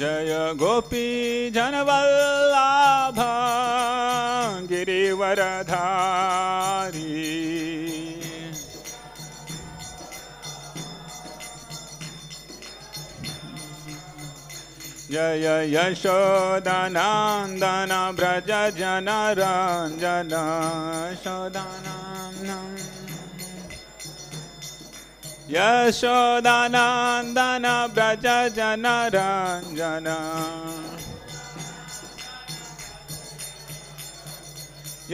जय गोपी जनवल्लभ गिरिवरधारी जय यशोदानंदन व्रज जनरंजन यशोदानंदन यशोदानंदन व्रज जनरंजन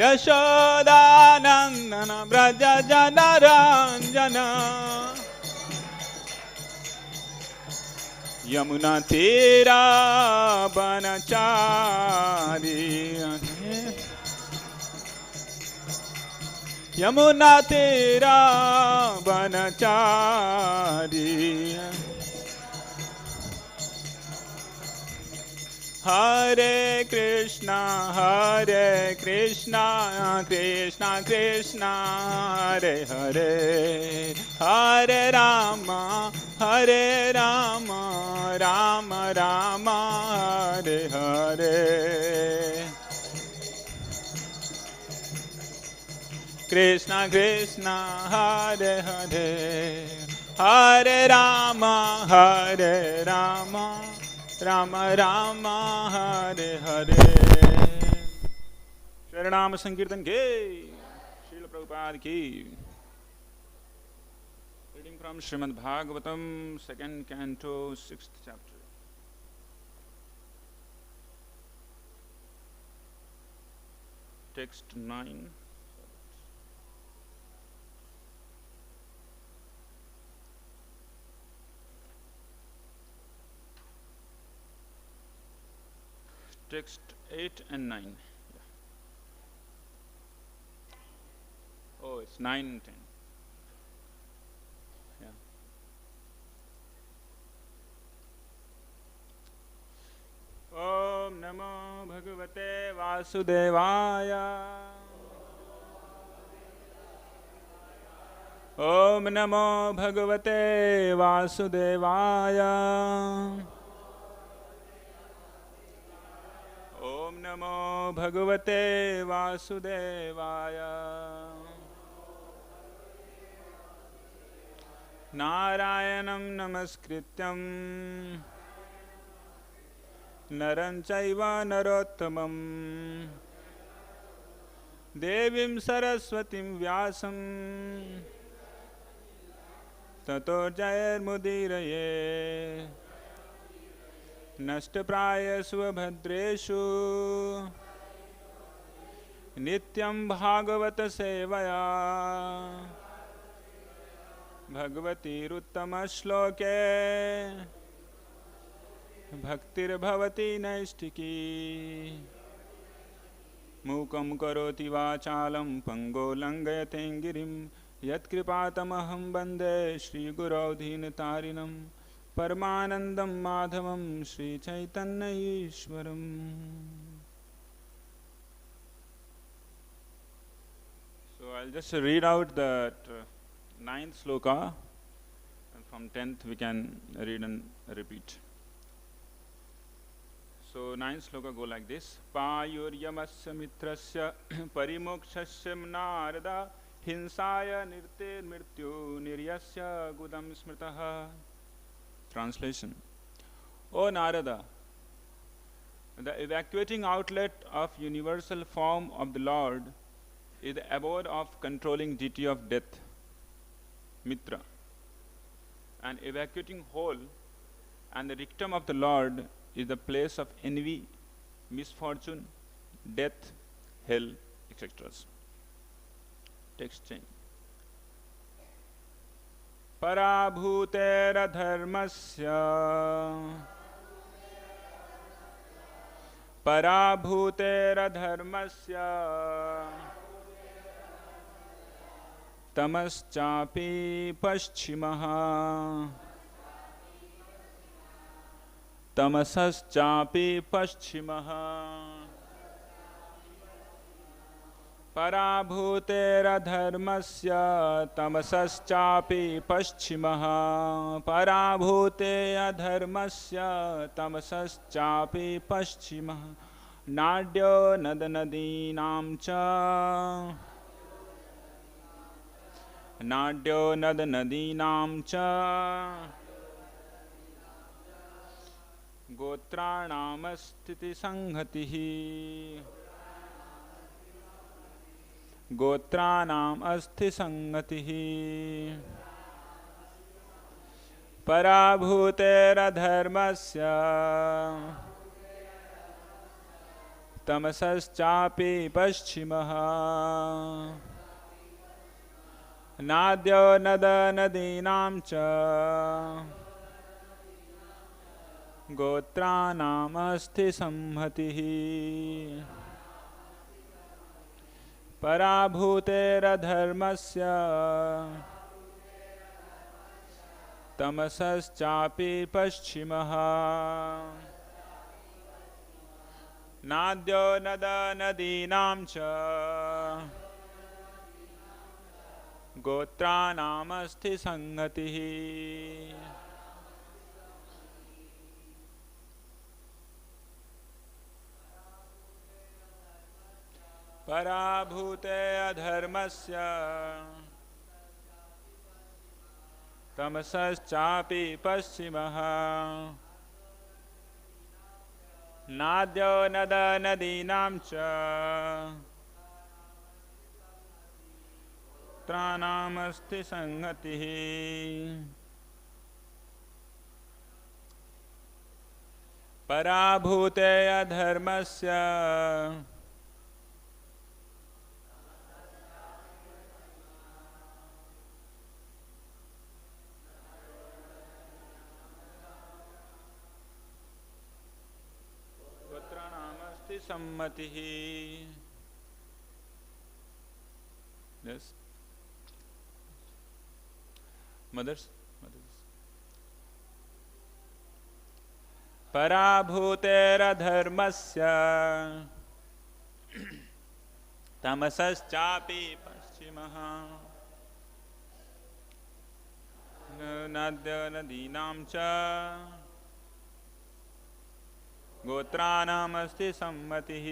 यशोदानंदन व्रज जनरंजन यमुना तीरा बनचारी यमुना तीरा बनचारी हरे कृष्णा कृष्णा कृष्णा हरे हरे हरे राम राम राम हरे हरे कृष्णा कृष्णा हरे हरे हरे राम राम राम हरे हरे। शरणाम संकीर्तन के श्रील प्रभुपाद की। Reading from Srimad Bhagavatam, 2nd Canto, 6th chapter. Text 9. Text 8 and 9. Yeah. Oh, it's 9 and 10. Yeah. Om Namo Bhagavate Vasudevaya. Om Namo Bhagavate Vasudevaya. Om Namo Bhagavate Vasudevaya. Narayanam Namaskrityam Naram Chaiva Narottamam Devim Saraswatim Vyasam Tato Jayarmudiraye नष्टप्रायस्व भद्रेषु नित्यं भागवत सेवया भगवतीरुत्तम श्लोके भक्तिर्भवति नैष्ठिकी मूकं करोति वाचालं पंगो लंघयते गिरिं यत्कृपातमहं वन्दे श्रीगुरौ दीनतारिणं परमानंदम माधवम श्री चैतन्य ईश्वरम। So I'll just read out the 9th sloka, and from 10th we can read and repeat. So 9th sloka go like this: pāyur yamasya mitrasya parimokṣasya Nārada hiṁsāyā nirṛter mṛtyor nirayasya gudaṁ smṛtaḥ. Translation. O Nārada, the evacuating outlet of universal form of the Lord is the abode of controlling deity of death, Mitra, and evacuating hole and the rectum of the Lord is the place of envy, misfortune, death, hell, etc. Text change. parābhūter adharmasya parābhūter adharmasya tamasaś paschimah tamasaś paschimah parābhūter tamasaścāpi paśchimah parābhūte adharmasya tamasaścāpi paśchimah nādyo nada-nadīnāṁ ca nādyo nada-nadīnāṁ ca गोत्राणाम asthi-saṁhatiḥ गोत्राणाम asthi-saṁhatiḥ parābhūter tamasaścāpi paśchimah nādyo nada-nadīnāṁ ca गोत्राणाम asthi-saṁhatiḥ parābhūter tamasaścāpi paśchimah nādyo nada-nadīnāṁ ca गोत्राणाम asthi-saṁhatiḥ parābhūte adharmasya tamasaścāpi paśchimah nādyo nada-nadīnāṁ ca gotraṇāṁ asthi-saṁhatiḥ parābhūte adharmasya asthi-saṁhatiḥ. Yes. Mothers. parābhūter tamasaścāpi paśchimah nada-nadīnāṁ ca गोत्राणाम asthi-saṁhatiḥ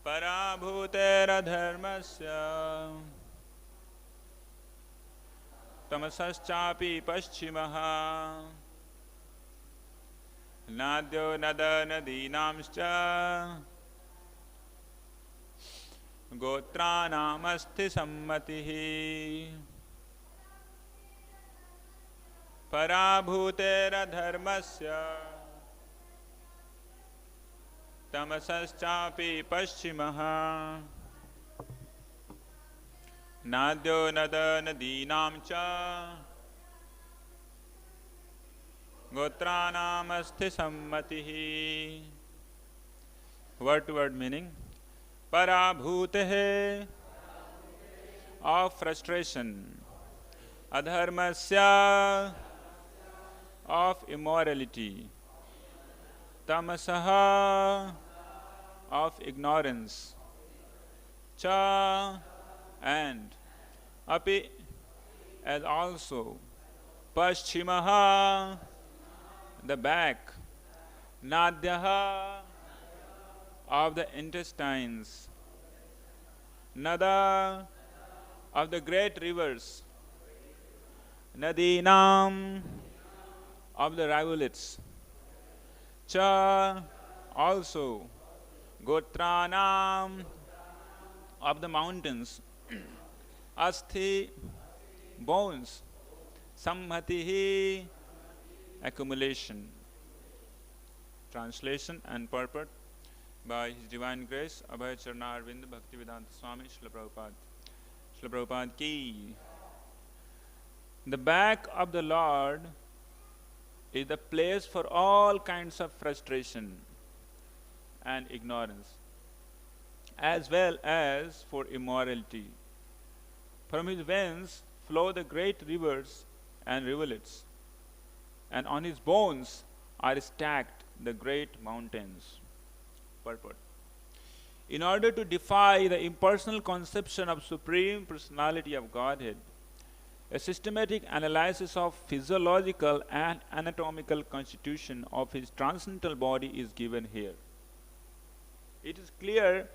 parābhūter tamasaścāpi paśchimah nādyo nada-nadīnāṁ ca गोत्राणाम asthi-saṁhatiḥ parābhūter tamasaścāpi paśchimah nādyo nada-nadīnāṁ ca gotraṇāṁ asthi-saṁhatiḥ. Word to word meaning. parābhūteḥ of frustration, adharmasya of immorality, tamasaḥ of ignorance, ca and api as also, paśchimah the back, nadyah of the intestines, nada of the great rivers, nadīnāṁ of the rivulets, ca also, gotraṇāṁ of the mountains, asthi bones, saṁhatiḥ accumulation. Translation and purport by His Divine Grace Abhay Charanarvind Bhaktivedanta Swami Śrīla Prabhupada. Śrīla Prabhupada ki. The back of the Lord is the place for all kinds of frustration and ignorance, as well as for immorality. From his veins flow the great rivers and rivulets, and on his bones are stacked the great mountains. Purport. In order to defy the impersonal conception of Supreme Personality of Godhead, a systematic analysis of physiological and anatomical constitution of his transcendental body is given here. It is clear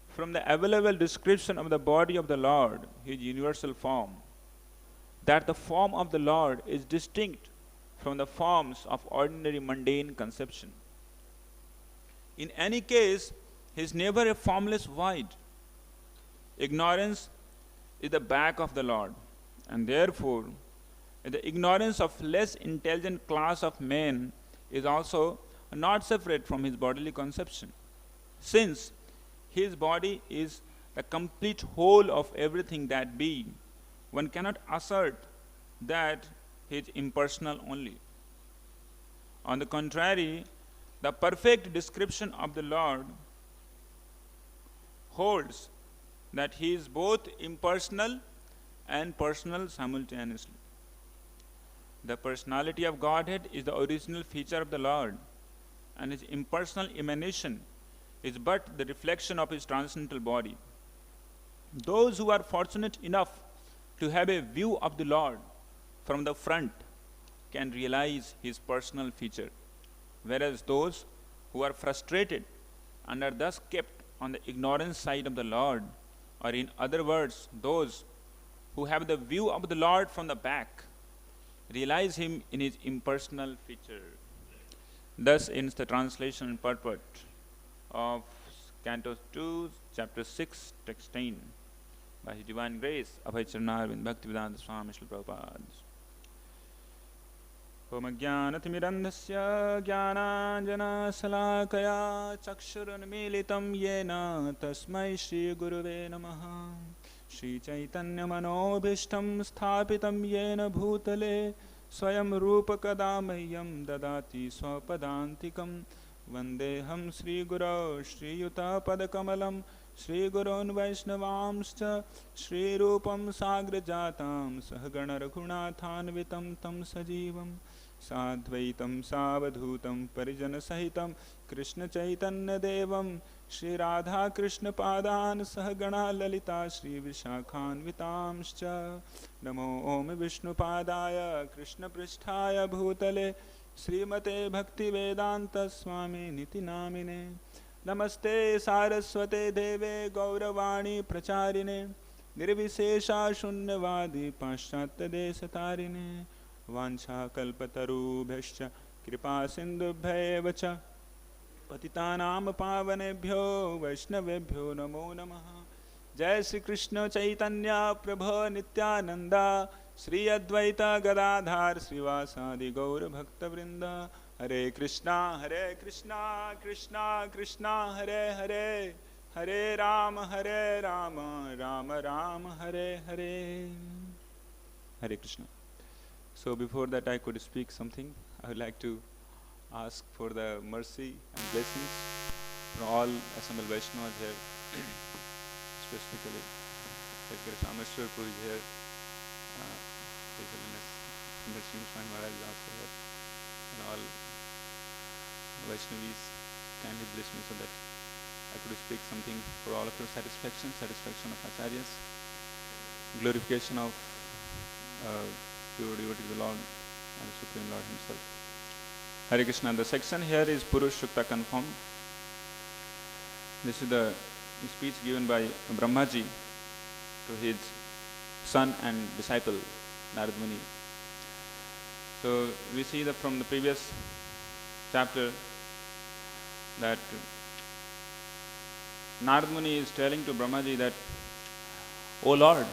from the available description of the body of the Lord, his universal form, that the form of the Lord is distinct from the forms of ordinary mundane conception. In any case, he is never a formless void. Ignorance is the back of the Lord, and therefore the ignorance of less intelligent class of men is also not separate from his bodily conception, since his body is the complete whole of everything that be. One cannot assert that he is impersonal only. On the contrary, the perfect description of the Lord holds that he is both impersonal and personal simultaneously. The personality of Godhead is the original feature of the Lord, and his impersonal emanation is but the reflection of his transcendental body. Those who are fortunate enough to have a view of the Lord from the front can realize his personal feature, whereas those who are frustrated and are thus kept on the ignorant side of the Lord, or in other words, those who have the view of the Lord from the back, realize him in his impersonal feature. Thus ends the translation and purport of Canto 2, Chapter 6, Text 10, by His Divine Grace, Abhay Charanarvind Bhaktivedanta Swami Srila Prabhupada. Om Jnanatimidandhasya Jnananjana Salakaya Chakshurunmilitam Yena Tasmai Shri Guruve Namaha. Shri Chaitanya Manobhishtam Sthapitam Yena Bhutale Swayam Rupa Kadamayyam Dadati Swapadantikam Vandeham Sri Guru Shri Yuta Padakamalam Shri Gurun Vaishnavamscha Shri Rupam Sagrajatam Sahagana Raghunathanvitam Tam Sajivam Sadvaitam Savadhutam Parijana Sahitam Krishna Chaitanya Devam Shri Radha Krishna Padan Sahagana Lalita Shri Vishakhanvitamscha Namo Om Vishnu Padaya Krishna Pristhaya Bhutale Srimate Bhakti Vedanta Swami Niti Namine Namaste Saraswate Deve Gauravani Pracharine Nirvishesha Shunyavadi Paschatya Desatarine Vancha Kalpatarubhascha Kripa Sindhubhaya Vacha Patitanam Pavanebhyo Vaishnavebhyo Namo Namaha Jai Shri Krishna Chaitanya Prabhu Nityananda Shri Advaita Gadadhar Srivasadi Gaura Bhakta Vrinda Hare Krishna Krishna Krishna Hare Hare Hare Rama Rama Rama Hare Hare. Hare Krishna. So before that I could speak something. I would like to ask for the mercy and blessings from all assembled Vaishnavas here, specifically mṛtyor who is here, His Holiness Nrsimha Maharaj is also here, and all Vaishnavis kindly bless me so that I could speak something for all of your satisfaction of Acharyas, glorification of pure devotee of the Lord and the Supreme Lord Himself. Hare Krishna. The section here is Purush Shukta confirmed. This is the speech given by Brahmaji to his son and disciple Nārada Muni. So we see that from the previous chapter that Nārada Muni is telling to Brahmaji that, O Lord,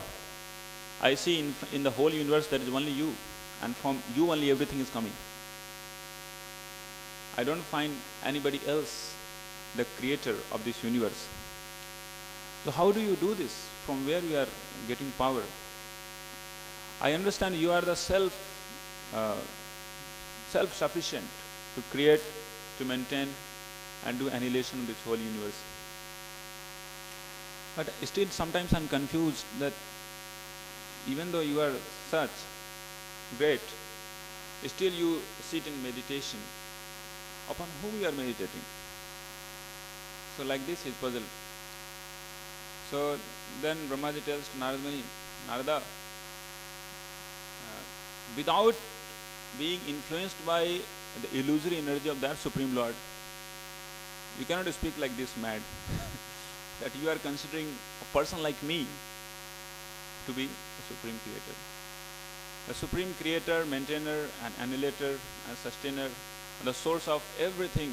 I see in the whole universe there is only you, and from you only everything is coming. I don't find anybody else the creator of this universe. So how do you do this? From where you are getting power? I understand you are the self-sufficient to create, to maintain and do annihilation of this whole universe. But still sometimes I am confused that even though you are such great, still you sit in meditation. Upon whom you are meditating? So like this he is puzzled. So then Brahmaji tells to Narada Muni, Narada, without being influenced by the illusory energy of that Supreme Lord, you cannot speak like this mad. That you are considering a person like me to be the Supreme Creator. The Supreme Creator, Maintainer and Annihilator and Sustainer, the source of everything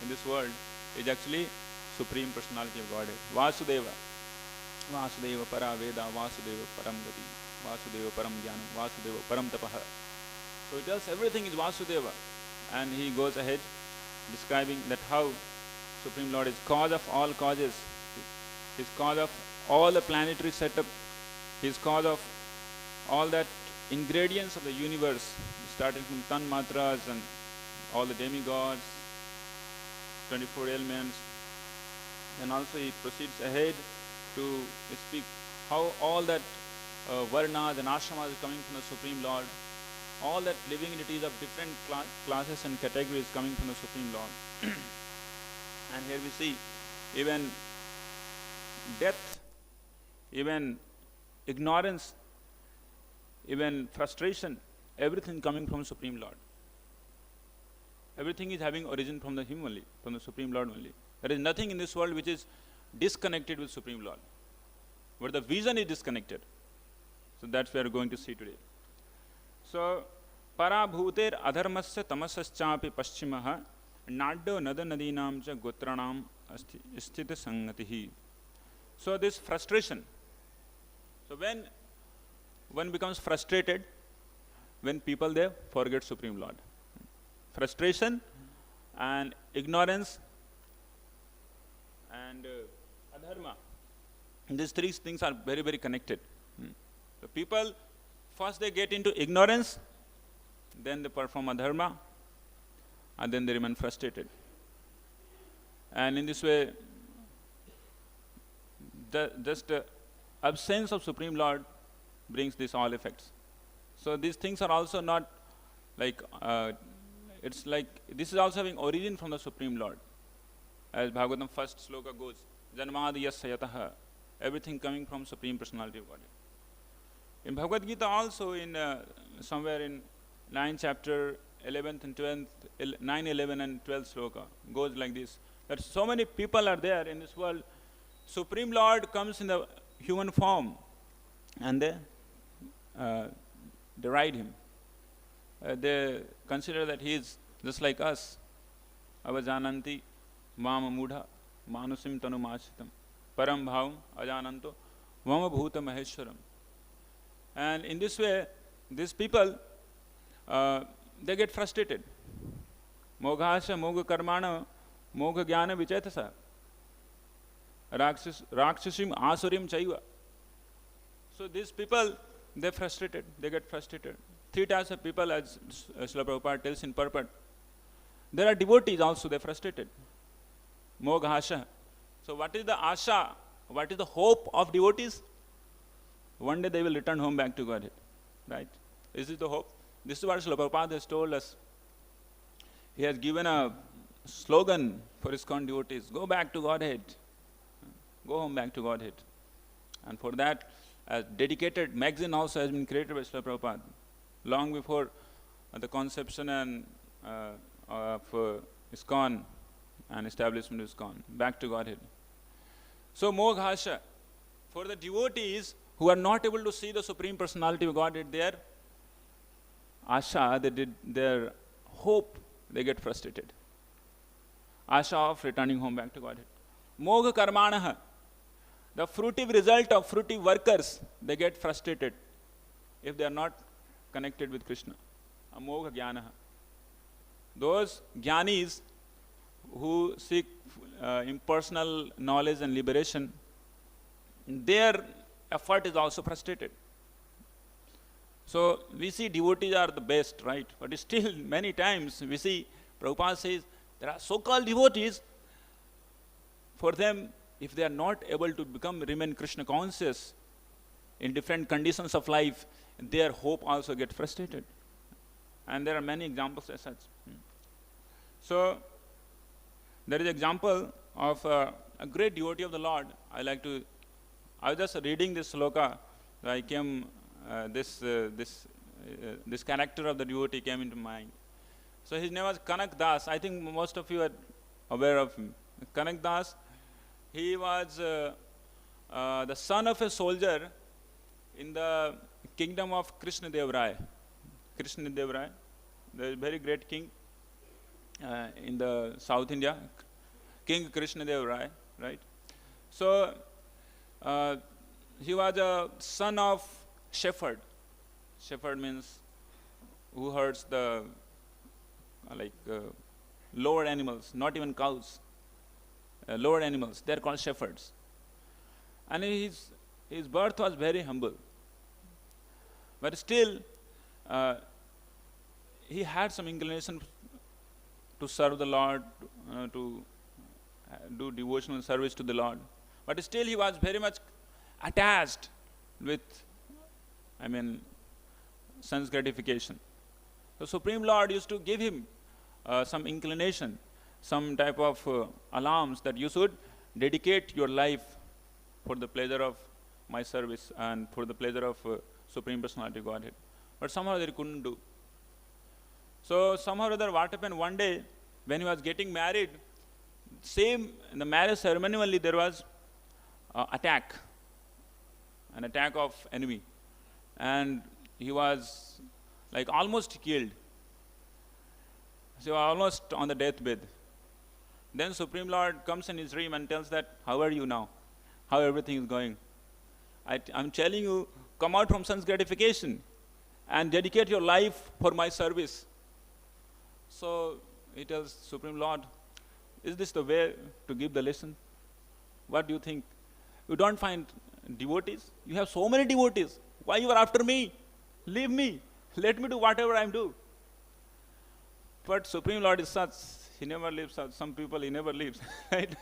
in this world is actually Supreme Personality of Godhead. Vasudeva. Vasudeva para Veda, Vasudeva param gati, Vasudeva param jnanam, Vasudeva param tapaha. So he tells everything is Vasudeva. And he goes ahead describing that how Supreme Lord is cause of all causes. He is cause of all the planetary setup. He is cause of all that ingredients of the universe, starting from tanmatras and all the demigods, 24 elements. And also he proceeds ahead to speak how all that varnas and ashramas is coming from the Supreme Lord. All that living entities of different classes and categories coming from the Supreme Lord. And here we see even death, even ignorance, even frustration, everything coming from Supreme Lord. Everything is having origin from the Him only, from the Supreme Lord only. There is nothing in this world which is disconnected with Supreme Lord. But the vision is disconnected. So that's what we are going to see today. So, parābhūter adharmasya tamasaś cāpi paschimah nada-nadīnāṁ ca gotranam asthi-saṁhatiḥ. So this frustration. So when one becomes frustrated, when people they forget Supreme Lord. Frustration and ignorance and adharma. These three things are very, very connected. The people, first they get into ignorance, then they perform adharma, and then they remain frustrated. And in this way, the absence of Supreme Lord brings these all effects. So these things are also not like, it's like, this is also having origin from the Supreme Lord. As Bhagavatam first sloka goes, janmādi-yasya yataḥ, everything coming from Supreme Personality of Godhead. In Bhagavad Gita also, in somewhere in 9th chapter, 11th and 12th, 9, 11 and 12th sloka, goes like this, that so many people are there in this world, Supreme Lord comes in the human form, and they deride him. They consider that he is just like us. Avajananti mama mudha manusim tanumāśritam param bhavam ajananto mama bhuta maheshwaram. And in this way, these people, they get frustrated. Moghāsya moga karmana moga jnana vicetasa rakshasim asurim chaiva. So these people, they frustrated, they get frustrated. Three types of people, as Srila Prabhupada tells in purport. There are devotees also, they are frustrated. Moghāsya. So what is the asha? What is the hope of devotees? One day they will return home back to Godhead. Right? This is the hope. This is what Srila Prabhupada has told us. He has given a slogan for his devotees. Go back to Godhead. Go home back to Godhead. And for that, a dedicated magazine also has been created by Srila Prabhupada, long before the conception and of ISKCON and establishment of ISKCON, back to Godhead. So, Moghāsya, for the devotees who are not able to see the Supreme Personality of Godhead, their asha, their hope, they get frustrated. Asha of returning home back to Godhead. Mogha karmanaha, the fruitive result of fruitive workers, they get frustrated if they are not connected with Krishna. Amogha jnanaha. Those jnanis who seek impersonal knowledge and liberation, their effort is also frustrated. So we see devotees are the best, right? But still many times we see Prabhupada says there are so-called devotees, for them, if they are not able to remain Krishna conscious in different conditions of life, their hope also gets frustrated. And there are many examples as such. So there is an example of a great devotee of the Lord. I like to I was just reading this sloka. I came, this character of the devotee came into mind. So his name was Kanak Das. I think most of you are aware of him. Kanak Das, he was the son of a soldier in the kingdom of Krishna Dev Rai. Krishna Dev Rai, the very great king in the South India, King Krishna Dev Rai, right? So he was a son of shepherd. Shepherd means who herds the lower animals, not even cows. Lower animals, they are called shepherds. And his birth was very humble. But still, he had some inclination to serve the Lord, to do devotional service to the Lord. But still he was very much attached with, sense gratification. So Supreme Lord used to give him some inclination, some type of alarms that you should dedicate your life for the pleasure of my service and for the pleasure of Supreme Personality Godhead. But somehow they couldn't do. So somehow or other, what happened one day when he was getting married, same in the marriage ceremony only there was an attack of enemy, and he was almost killed. So almost on the deathbed. Then Supreme Lord comes in his dream and tells that, how are you now? How everything is going? I'm telling you, come out from sense gratification and dedicate your life for my service. So he tells Supreme Lord, is this the way to give the lesson? What do you think? You don't find devotees? You have so many devotees. Why you are after me? Leave me. Let me do whatever I do. But Supreme Lord is such, he never leaves some people, he never leaves. Right?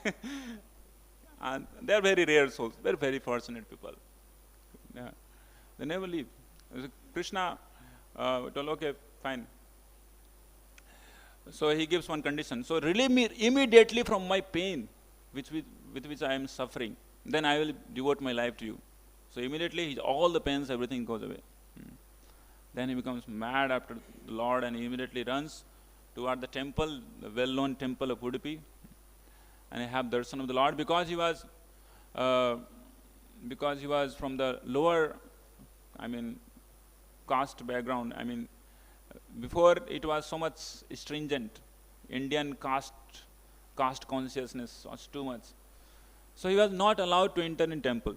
And they are very rare souls. They are very fortunate people. Yeah. They never leave. Krishna told, okay, fine. So he gives one condition. So relieve me immediately from my pain with which I am suffering. Then I will devote my life to you. So immediately all the pains, everything goes away. Then he becomes mad after the Lord and he immediately runs toward the temple, the well-known temple of Udupi, and have darshan of the Lord because he was from the lower, caste background. Before it was so much stringent. Indian caste consciousness was too much. So he was not allowed to enter in temple.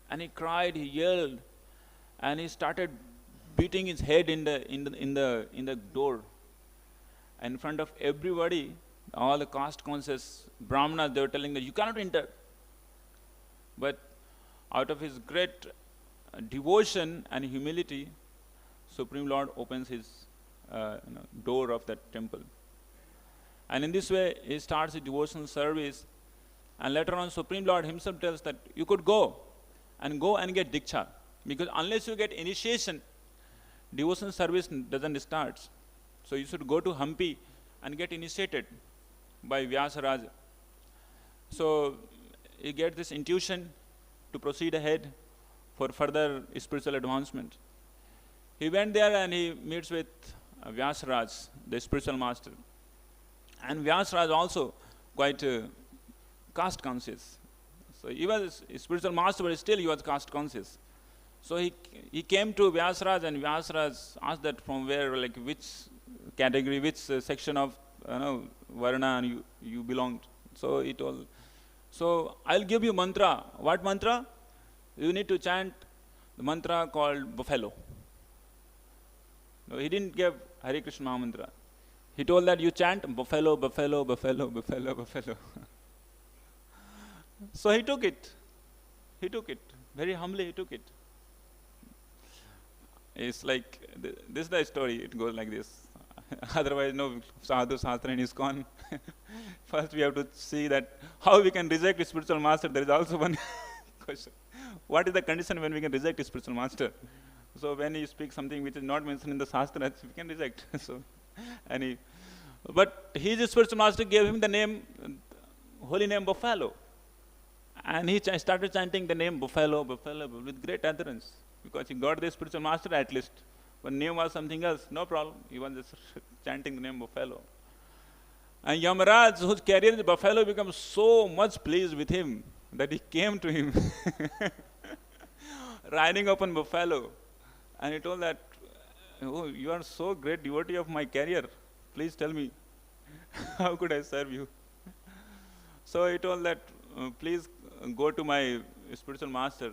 And he cried, he yelled, and he started beating his head in the door. And in front of everybody, all the caste conscious Brahmanas, they were telling that you cannot enter. But out of his great devotion and humility, Supreme Lord opens his door of that temple. And in this way, he starts his devotional service. And later on, Supreme Lord himself tells that you could go and get Diksha. Because unless you get initiation, devotional service doesn't start. So you should go to Hampi and get initiated by Vyasaraja. So you get this intuition to proceed ahead for further spiritual advancement. He went there and he meets with Vyasaraj, the spiritual master. And Vyasaraj also quite caste conscious. So he was a spiritual master, but still he was caste conscious. So he came to Vyasaraj, and Vyasaraj asked that from where, which category, which section of Varna you belonged. So he told, so I'll give you mantra. What mantra? You need to chant the mantra called buffalo. No, he didn't give Hare Krishna Mahamantra. He told that you chant buffalo, buffalo, buffalo, buffalo, buffalo. So he took it. Very humbly he took it. It's like, this is the story, it goes like this. Otherwise, no sadhu, shastra and ISKCON. First we have to see that how we can reject a spiritual master. There is also one question. What is the condition when we can reject a spiritual master? So when he speaks something which is not mentioned in the shastras, we can reject. But his spiritual master gave him the name, holy name Buffalo. And he started chanting the name buffalo, buffalo, with great adherence, because he got the spiritual master at least. But name was something else, no problem. He was just chanting the name buffalo. And Yamaraj, whose carrier is buffalo, became so much pleased with him that he came to him riding upon buffalo. And he told that, oh, you are so great devotee of my carrier. Please tell me, how could I serve you? So he told that, please go to my spiritual master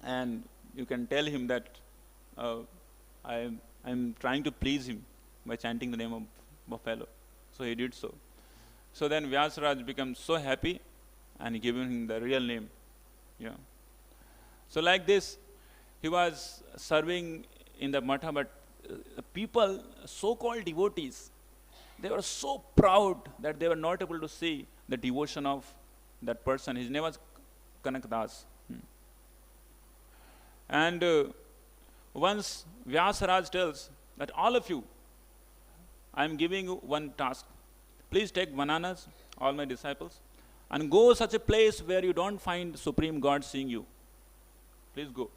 and you can tell him that I'm trying to please him by chanting the name of buffalo. So he did so. So then Vyasaraj became so happy and he gave him the real name. Yeah. So like this, he was serving in the matha, but people, so-called devotees, they were so proud that they were not able to see the devotion of that person. His name was Kanakdas. And once Vyasaraj tells that all of you, I am giving you one task. Please take bananas, all my disciples, and go such a place where you don't find Supreme God seeing you. Please go.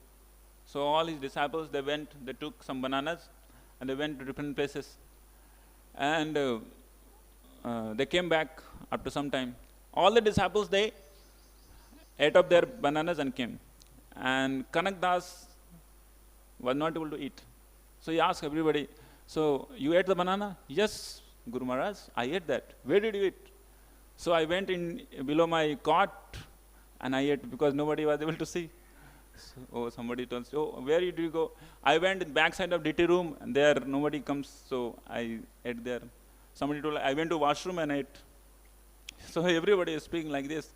So all his disciples, they went, they took some bananas, and they went to different places. And they came back after some time. All the disciples, they ate up their bananas and came. And Kanakdas was not able to eat. So he asked everybody, so you ate the banana? Yes, Guru Maharaj, I ate that. Where did you eat? So I went in below my cot and I ate because nobody was able to see. So, oh, somebody told, oh, where did you go? I went in the back side of DT room and there nobody comes, so I ate there. Somebody told, I went to washroom and ate. So everybody is speaking like this.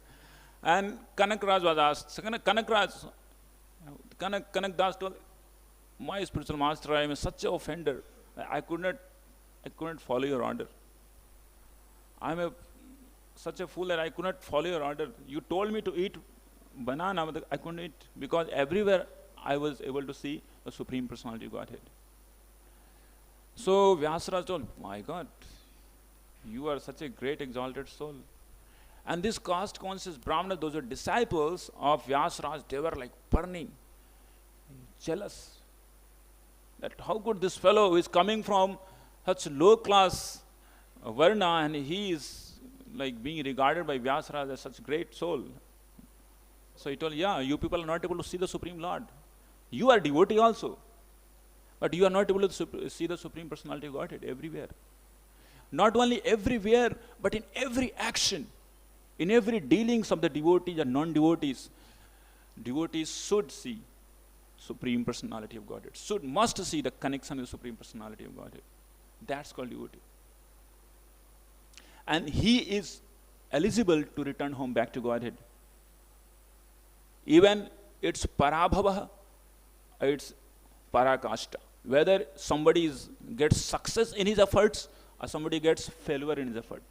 And Kanakraj was asked, so Kanakdas told, my spiritual master, I am such an offender. I could not follow your order. I am such a fool that I could not follow your order. You told me to eat banana, but I couldn't eat because everywhere I was able to see the Supreme Personality of Godhead. So Vyasaraj told, my God, you are such a great exalted soul. And this caste conscious Brahmanas, those are disciples of Vyasaraj, they were like burning, jealous. That how could this fellow who is coming from such low class Varna and he is like being regarded by Vyasaraj as such great soul. So he told, yeah, you people are not able to see the Supreme Lord. You are devotee also. But you are not able to see the Supreme Personality of Godhead everywhere. Not only everywhere, but in every action, in every dealings of the devotees and non-devotees, devotees should see Supreme Personality of Godhead. Must see the connection with the Supreme Personality of Godhead. That's called devotee. And he is eligible to return home back to Godhead. Even it's parābhava, it's parakashta. Whether somebody gets success in his efforts or somebody gets failure in his effort.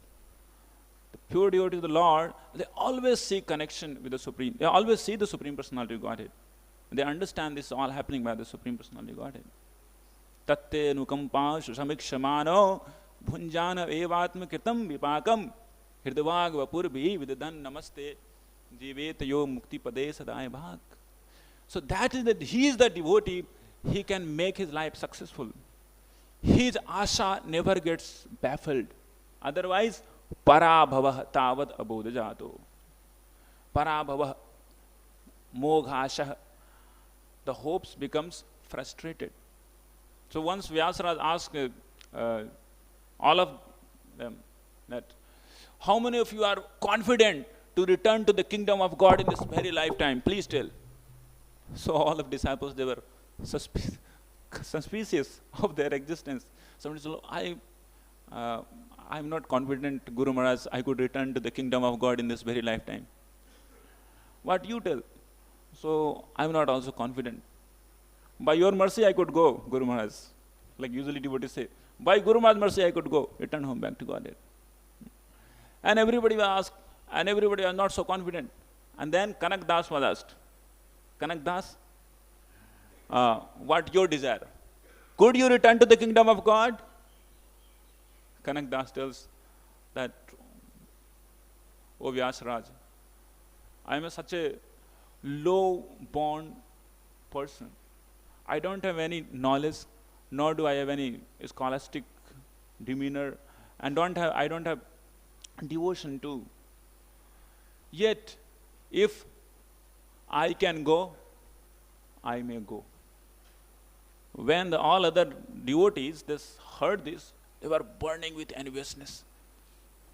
The pure devotee of the Lord, they always see connection with the Supreme. They always see the Supreme Personality of Godhead. They understand this is all happening by the Supreme Personality of Godhead. Tatte nukampa shusamikṣamāno bhunjana evatma kirtam vipākam hirdavāg vapurbi vidadan namaste jivetayo mukti pade sadaya bhak. So that is that he is the devotee, he can make his life successful. His asha never gets baffled. Otherwise, parābhava tāvat abode jato. Parābhava moghāsha. The hopes becomes frustrated. So once Vyasaraj asked all of them that, how many of you are confident to return to the kingdom of God in this very lifetime? Please tell. So all of disciples, they were suspicious of their existence. Somebody said, I'm not confident, Guru Maharaj, I could return to the kingdom of God in this very lifetime. What you tell? So I'm not also confident. By your mercy, I could go, Guru Maharaj. Like usually devotees say, by Guru Maharaj's mercy, I could go, return home back to Godhead. And everybody was asked, and everybody was not so confident. And then Kanakdas was asked, Kanakdas, what your desire? Could you return to the kingdom of God? Kanakdas tells that, O Vyasaraj, I am such a low-born person. I don't have any knowledge, nor do I have any scholastic demeanor, and I don't have devotion too. Yet, if I can go, I may go. When all other devotees heard this, they were burning with enviousness.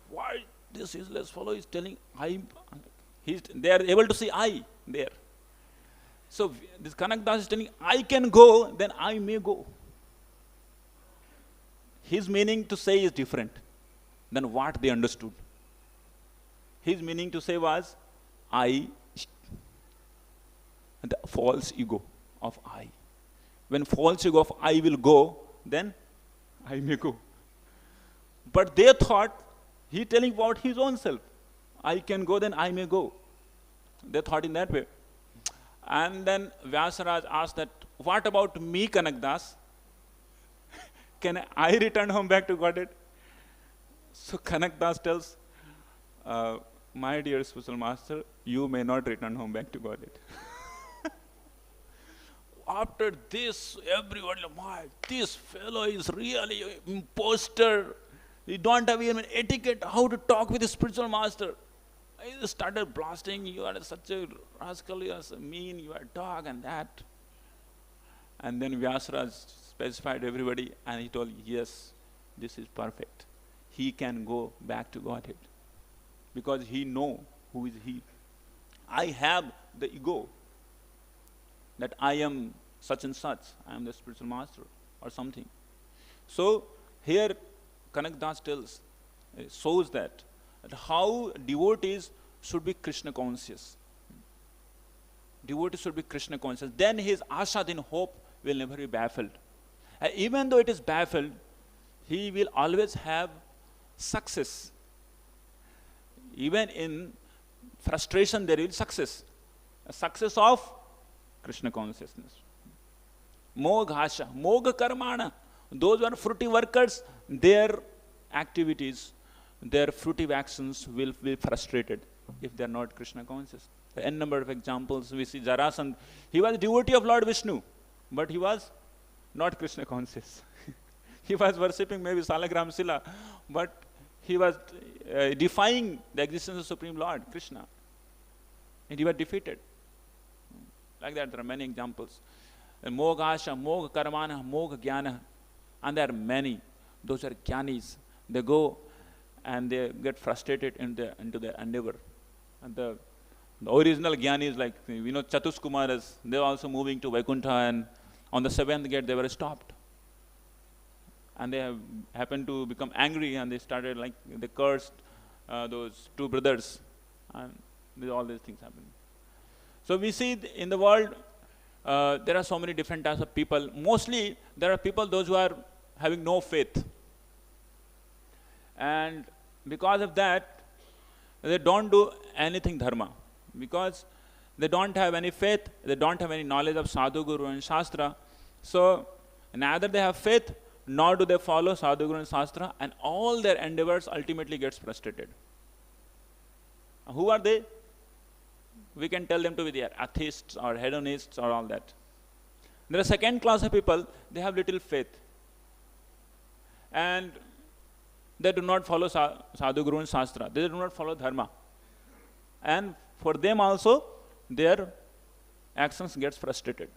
Why this useless fellow is telling they are able to see I there. So this Kanakdas is telling, I can go, then I may go. His meaning to say is different than what they understood. His meaning to say was, the false ego of I. When false ego of I will go, then I may go. But they thought, he telling about his own self. I can go, then I may go. They thought in that way. And then Vyasaraj asked that, what about me, Kanakdas? Can I return home back to Godhead? So Kanakdas tells, my dear spiritual master, you may not return home back to Godhead. After this, everyone, this fellow is really an imposter. He don't have even etiquette how to talk with the spiritual master. He started blasting, you are such a rascal, you are so mean, you are a dog and that. And then Vyasaraj specified everybody and he told, yes, this is perfect. He can go back to Godhead. Because he know who is he. I have the ego that I am such and such, I am the spiritual master or something. So here Kanakdas tells, shows that how devotees should be Krishna conscious. Devotees should be Krishna conscious. Then his ashadin hope will never be baffled. Even though it is baffled, he will always have success. Even in frustration, there is success. A success of Krishna consciousness. Moghasha, mogha karmana. Those who are fruity workers, their activities, their fruitive actions will be frustrated if they are not Krishna conscious. N number of examples. We see Jarasandha. He was a devotee of Lord Vishnu, but he was not Krishna conscious. He was worshipping maybe Salagram Sila, but he was defying the existence of Supreme Lord, Krishna. And he was defeated. Like that, there are many examples. Moghasha, mogha karmana, mogha jnana. And there are many. Those are jnanis. They go and they get frustrated into their endeavor. And the original jnanis, like, Chatuskumaras, they were also moving to Vaikuntha, and on the 7th gate they were stopped. And they happened to become angry, and they started, they cursed those two brothers, and all these things happened. So we see in the world, there are so many different types of people. Mostly, there are people, those who are having no faith. And because of that, they don't do anything dharma. Because they don't have any faith, they don't have any knowledge of sadhu, guru and shastra. So, neither they have faith, nor do they follow sadhu, guru and shastra, and all their endeavors ultimately gets frustrated. Who are they? We can tell them to be the atheists or hedonists or all that. There are second class of people, they have little faith. And they do not follow sadhu, guru and shastra. They do not follow dharma. And for them also, their actions gets frustrated,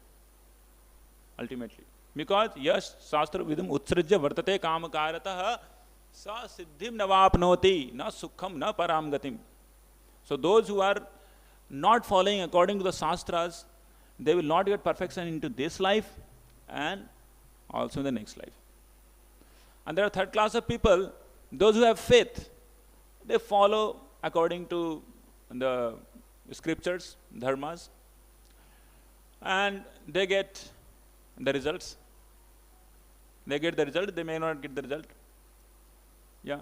ultimately. Because, yes, shastra vidam utsrajya vartate kamakaratah sa siddhim navapnoti na sukham na param gatim. So those who are not following according to the shastras, they will not get perfection into this life and also in the next life. And there are third class of people, those who have faith. They follow according to the scriptures, dharmas, and they get the results. They get the result, they may not get the result. Yeah.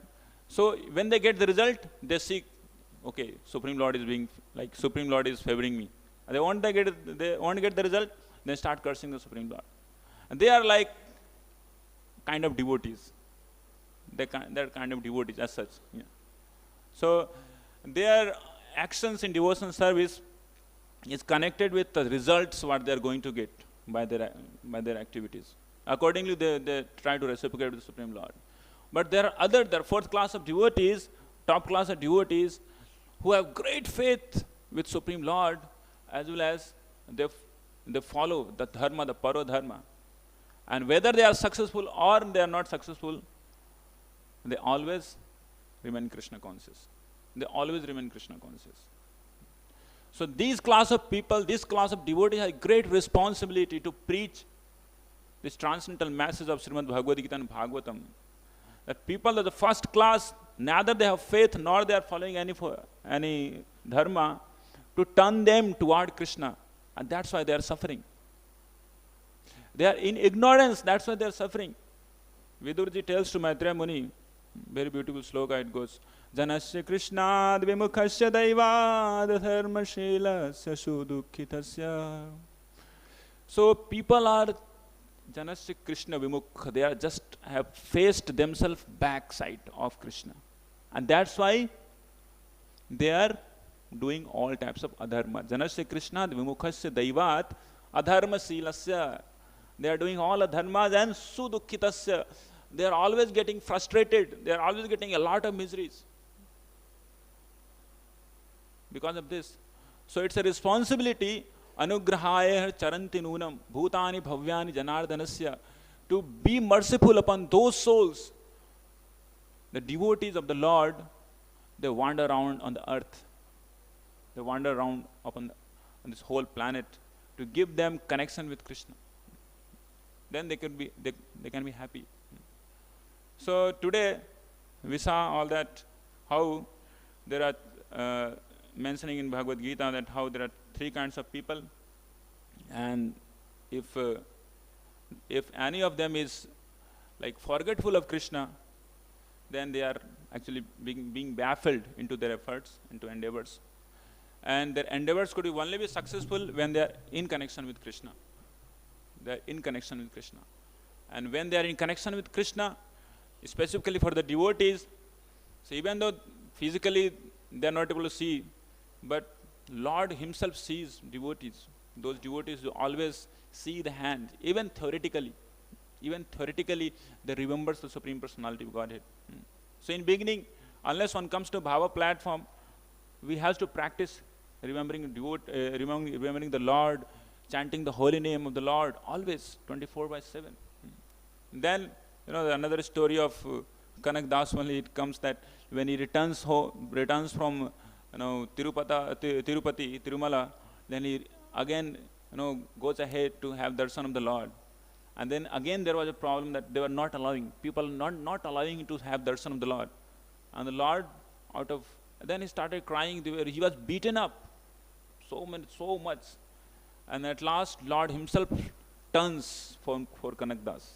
So when they get the result, they seek, okay, Supreme Lord is favoring me. And they want to get the result, they start cursing the Supreme Lord. And they are like kind of devotees. They're kind of devotees as such. Yeah. So their actions in devotional service is connected with the results what they are going to get by their activities. Accordingly, they try to reciprocate with the Supreme Lord. But there are fourth class of devotees, top class of devotees, who have great faith with Supreme Lord, as well as they follow the dharma, the parodharma. And whether they are successful or they are not successful, they always remain Krishna conscious. They always remain Krishna conscious. So these class of people, this class of devotees have great responsibility to preach this transcendental message of Srimad Bhagavad Gita and Bhagavatam. That people of the first class, neither they have faith nor they are following any dharma, to turn them toward Krishna. And that's why they are suffering. They are in ignorance, that's why they are suffering. Vidurji tells to Maitreya Muni, very beautiful sloka it goes, Janasya Krishnad vimukhasya daivad adharmasya sudukhitasya. So people are Janasya Krishna vimukha, they are just have faced themselves backside of Krishna. And that's why they are doing all types of adharma. Janasya Krishna vimukhasya daivat adharmasya. They are doing all adharmas and sudukhitasya. They are always getting frustrated. They are always getting a lot of miseries because of this. So it's a responsibility, anugrahaya charanti nunam bhutani bhavyani janardanasya, to be merciful upon those souls. The devotees of the Lord, they wander around on the earth. They wander around on this whole planet, to give them connection with Krishna. Then they can be happy. So today we saw all that, how there are mentioning in Bhagavad Gita that how there are three kinds of people, and if any of them is like forgetful of Krishna, then they are actually being baffled into their efforts, into endeavors. And their endeavors could only be successful when they are in connection with Krishna. They are in connection with Krishna. And when they are in connection with Krishna, specifically for the devotees, so even though physically they are not able to see, but Lord himself sees devotees. Those devotees who always see the hand, even theoretically they remember the Supreme Personality of Godhead. So in beginning, unless one comes to Bhava platform, we have to practice remembering the Lord, chanting the holy name of the Lord, always, 24/7. Then, another story of Kanak Das only, it comes that when he returns from Tirupati, Tirumala, then he again goes ahead to have darshan of the Lord. And then again there was a problem that they were not allowing, people not allowing him to have darshan of the Lord. And the Lord, then he started crying, he was beaten up so much. And at last, Lord himself turns for Kanak Das.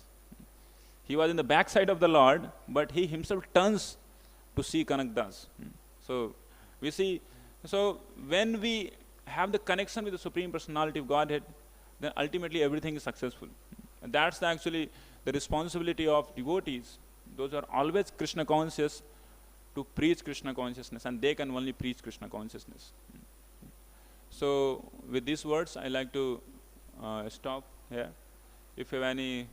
He was in the backside of the Lord, but he himself turns to see Kanak Das. So we see, when we have the connection with the Supreme Personality of Godhead, then ultimately everything is successful. And that's actually the responsibility of devotees. Those are always Krishna conscious, to preach Krishna consciousness, and they can only preach Krishna consciousness. So with these words, I like to stop here. If you have any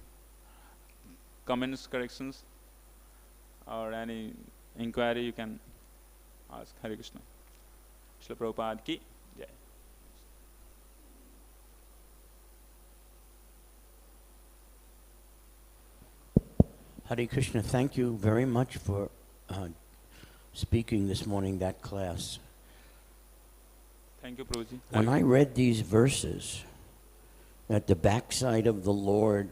comments, corrections, or any inquiry, you can ask. Hare Krishna. Srila Prabhupada ki jai. Hare Krishna, thank you very much for speaking this morning, that class. Thank you, Prabhuji. When I read these verses, that the backside of the Lord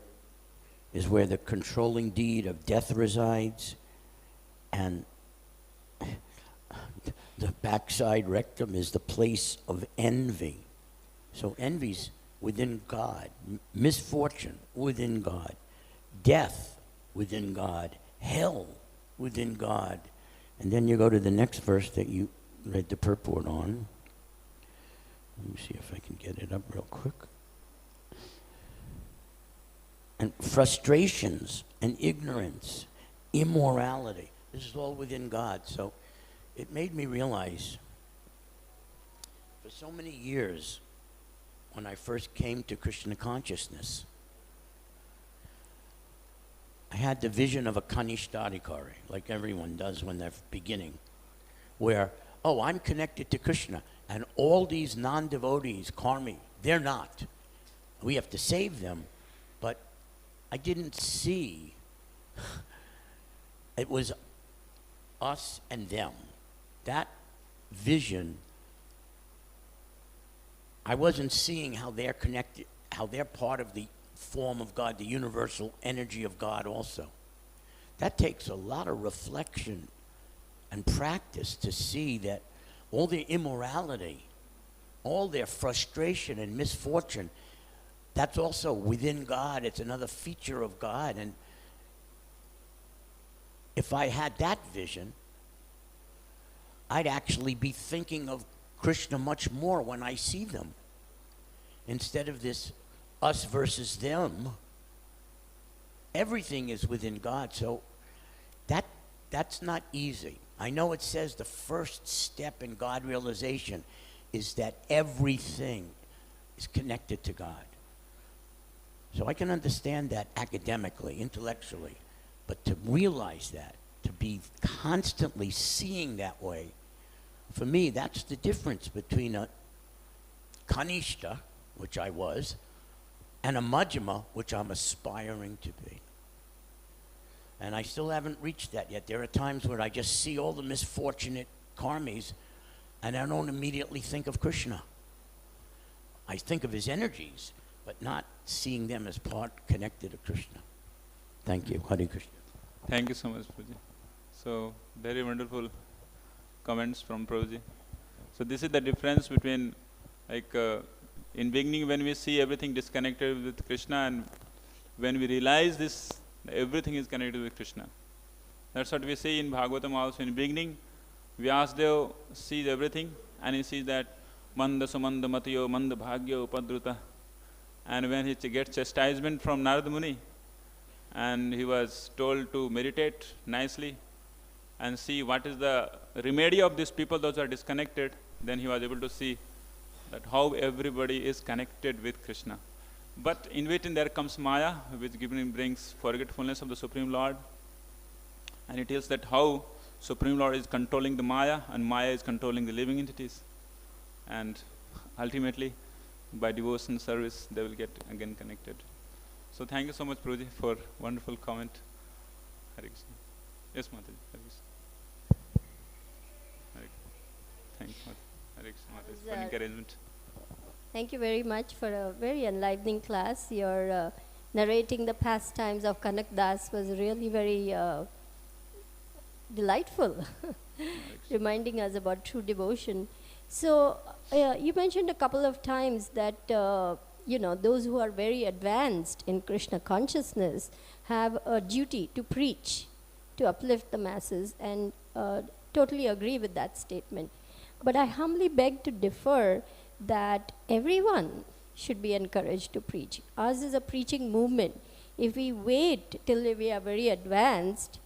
is where the controlling deed of death resides, and the backside rectum is the place of envy. So envy's within God, misfortune within God, death within God, hell within God. And then you go to the next verse that you read the purport on. Let me see if I can get it up real quick. And frustrations and ignorance, immorality, this is all within God. So it made me realize For so many years, when I first came to Krishna consciousness, I had the vision of a Kanishtadikari, like everyone does when they're beginning, where, oh, I'm connected to Krishna, and all these non-devotees, karmi, they're not. We have to save them, but I didn't see. It was us and them. That vision, I wasn't seeing how they're connected, how they're part of the form of God, the universal energy of God also. That takes a lot of reflection and practice to see that all their immorality, all their frustration and misfortune, that's also within God. It's another feature of God. And if I had that vision, I'd actually be thinking of Krishna much more when I see them. Instead of this us versus them, everything is within God. So that's not easy. I know it says the first step in God realization is that everything is connected to God. So I can understand that academically, intellectually, but to realize that, to be constantly seeing that way, for me, that's the difference between a Kanishta, which I was, and a Majjhima, which I'm aspiring to be. And I still haven't reached that yet. There are times where I just see all the misfortunate karmis, and I don't immediately think of Krishna. I think of his energies, but not seeing them as part connected to Krishna. Thank you. Hare Krishna. Thank you so much, Prabhuji. So, very wonderful comments from Prabhuji. So, this is the difference between, like, in beginning when we see everything disconnected with Krishna, and when we realize this, everything is connected with Krishna. That's what we see in Bhagavatam also. In beginning, Vyasadeva sees everything, and he sees that manda sumanda mṛtyor manda bhagyo upadruta. And when he gets chastisement from Nārada Muni, and he was told to meditate nicely and see what is the remedy of these people, those who are disconnected, then he was able to see that how everybody is connected with Krishna. But in between there comes Maya, which brings forgetfulness of the Supreme Lord. And it tells that how Supreme Lord is controlling the Maya, and Maya is controlling the living entities. And ultimately, by devotion service, they will get again connected. So thank you so much, Prabhuji, for wonderful comment. Hare Krishna. Yes, Mataji. Hare Krishna. Hare Krishna. Thank you, Mataji. Hare Krishna, Mataji, for encouragement. Thank you very much for a very enlightening class. Your narrating the pastimes of Kanak Das was really very delightful, reminding us about true devotion. So you mentioned a couple of times that those who are very advanced in Krishna consciousness have a duty to preach, to uplift the masses, and totally agree with that statement. But I humbly beg to differ that everyone should be encouraged to preach. Ours is a preaching movement. If we wait till we are very advanced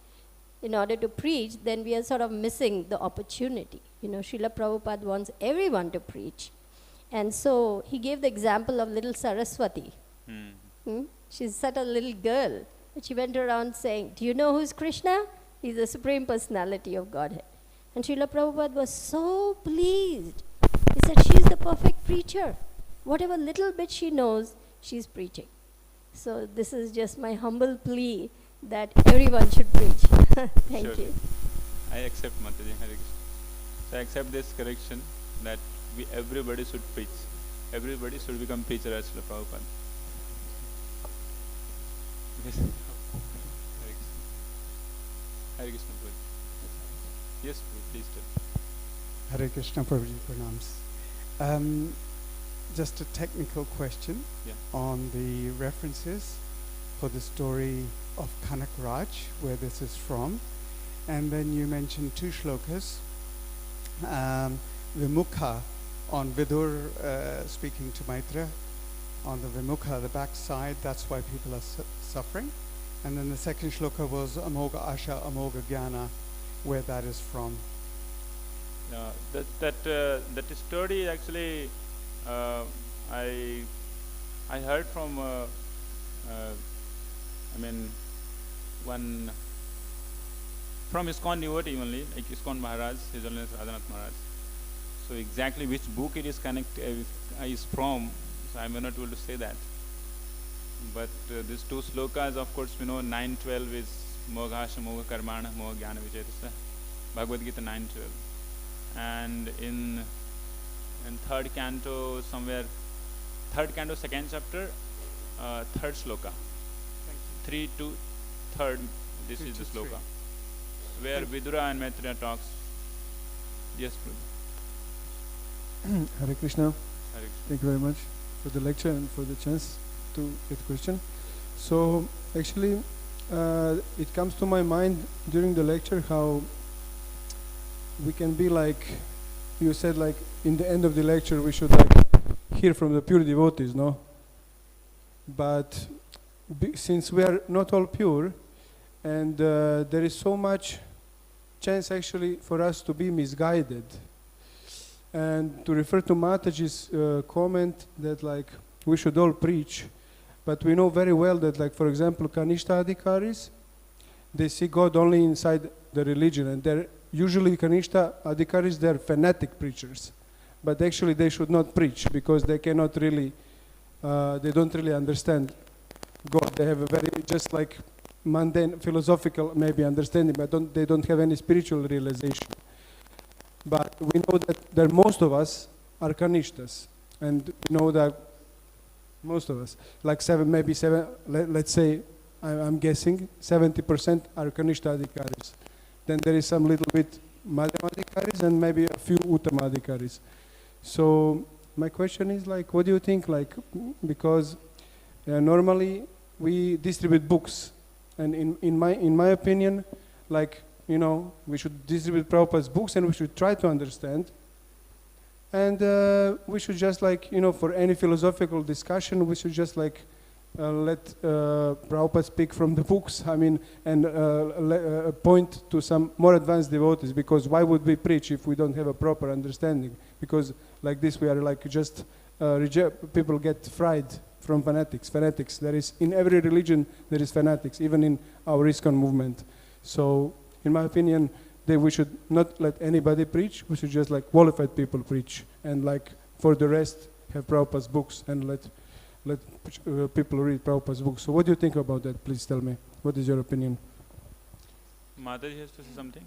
in order to preach, then we are sort of missing the opportunity. Srila Prabhupada wants everyone to preach. And so he gave the example of little Saraswati. She's such a little girl. But she went around saying, do you know who's Krishna? He's the Supreme Personality of Godhead. And Srila Prabhupada was so pleased. He said, she's the perfect preacher. Whatever little bit she knows, she's preaching. So this is just my humble plea that everyone should preach. Thank you. I accept, Mataji. Hare Krishna. So I accept this correction that everybody should preach. Everybody should become preacher as Srila Prabhupada. Yes. Hare Krishna. Yes, please tell. Hare Krishna, Prabhuji, pranams. Just a technical question on the references for the story of Kanak Raj, where this is from. And then you mentioned two shlokas. Vimukha on Vidur speaking to Mitra. On the Vimukha, the backside, that's why people are suffering. And then the second shloka was Amoga Asha, Amoga Jnana, where that is from. That story actually I heard from one from ISKCON devotee only, like ISKCON Maharaj, His Holiness Radhanath Maharaj. So exactly which book it is is from, so I am not able to say that. But these two slokas, of course, 9:12 is Moghasha Mogha Karmana Mogha Jnana Vichayasya, Bhagavad Gita 9:12. And in third canto somewhere, third canto, second chapter, third sloka. 3 to 3rd, this is the sloka, where Vidura and Mitra talks. Yes, Prabhu. Hare Krishna. Hare Krishna. Thank you very much for the lecture and for the chance to get question. So actually, it comes to my mind during the lecture how we can be like, you said like in the end of the lecture we should like hear from the pure devotees, no? But since we are not all pure, and there is so much chance actually for us to be misguided. And to refer to Mataji's comment that like we should all preach, but we know very well that like for example Kanishta Adhikaris, they see God only inside the religion, and they're usually Kanishta Adhikaris, they're fanatic preachers, but actually they should not preach because they cannot really, they don't really understand God. They have a very just like mundane philosophical maybe understanding, but they don't have any spiritual realization. But we know that most of us are Kanishtas, and we know that most of us, like maybe seven, let's say, I'm guessing 70% are Kanishta Adhikaris. Then there is some little bit Madhyama Adhikaris and maybe a few Uttama Adhikaris. So my question is like, what do you think? Like, because normally we distribute books, and in my opinion, like, we should distribute Prabhupada's books and we should try to understand. And we should just like, for any philosophical discussion, we should just like let Prabhupada speak from the books, and point to some more advanced devotees, because why would we preach if we don't have a proper understanding? Because like this we are like just, people get fried from fanatics. There is, in every religion there is fanatics, even in our ISKCON movement. So in my opinion, we should not let anybody preach. We should just like qualified people preach, and like for the rest have Prabhupada's books and let people read Prabhupada's books. So what do you think about that? Please tell me. What is your opinion? Mataji has to say something.